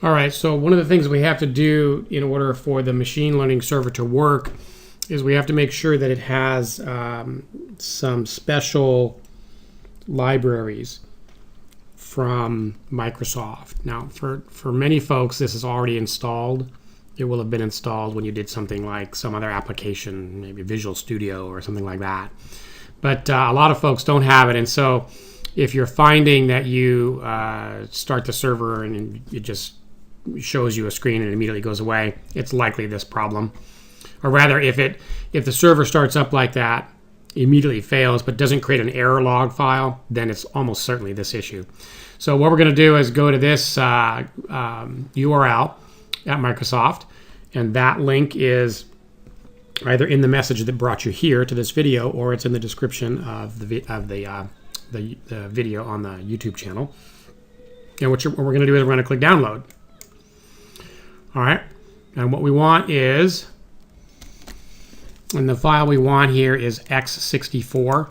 All right, so one of the things we have to do in order for the machine learning server to work is we have to make sure that it has some special libraries from Microsoft. Now, for many folks, this is already installed. It will have been installed when you did something like some other application, maybe Visual Studio or something like that. But a lot of folks don't have it, and so if you're finding that you start the server and it just shows you a screen and immediately goes away, it's likely this problem. Or rather, if the server starts up like that, immediately fails, but doesn't create an error log file, then it's almost certainly this issue. So what we're going to do is go to this URL at Microsoft, and that link is either in the message that brought you here to this video, or it's in the description of the video on the YouTube channel. And what we're going to do is we're going to click download. All right, and what we want is, and the file we want here is x64.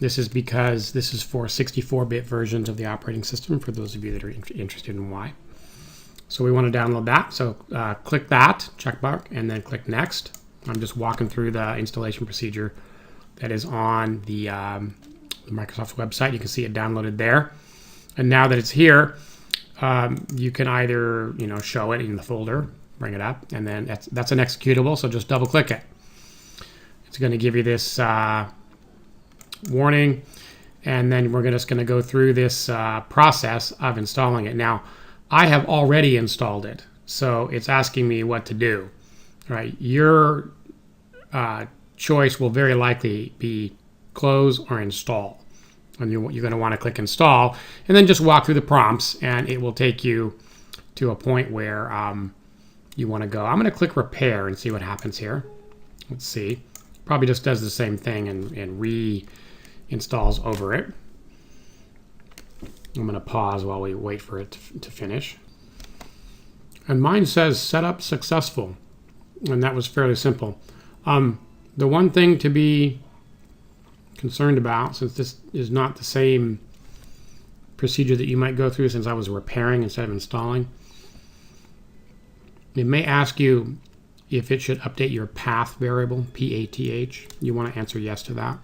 This is because this is for 64-bit versions of the operating system, for those of you that are interested in why. So we want to download that. So click that checkmark and then click next. I'm just walking through the installation procedure that is on the Microsoft website. You can see it downloaded there. And now that it's here, you can either show it in the folder, bring it up, and then that's an executable. So just double click it. It's going to give you this warning, and then we're just going to go through this process of installing it. Now, I have already installed it, so it's asking me what to do. All right, your choice will very likely be close or install. And you're going to want to click install, and then just walk through the prompts, and it will take you to a point where you want to go. I'm going to click repair and see what happens here. Let's see. Probably just does the same thing and reinstalls over it. I'm going to pause while we wait for it to finish. And mine says setup successful, and that was fairly simple. The one thing to be concerned about, since this is not the same procedure that you might go through, since I was repairing instead of installing, it may ask you if it should update your path variable, P-A-T-H. You want to answer yes to that.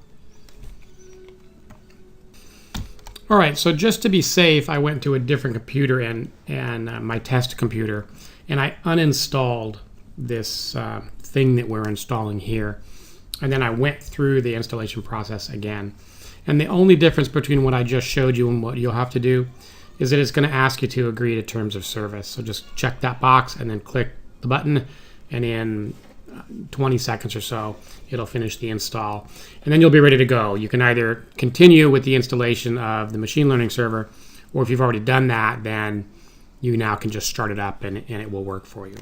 All right, so just to be safe, I went to a different computer and my test computer, and I uninstalled this thing that we're installing here. And then I went through the installation process again. And the only difference between what I just showed you and what you'll have to do is that it's going to ask you to agree to terms of service. So just check that box and then click the button, and in 20 seconds or so, it'll finish the install. And then you'll be ready to go. You can either continue with the installation of the machine learning server, or if you've already done that, then you now can just start it up and it will work for you.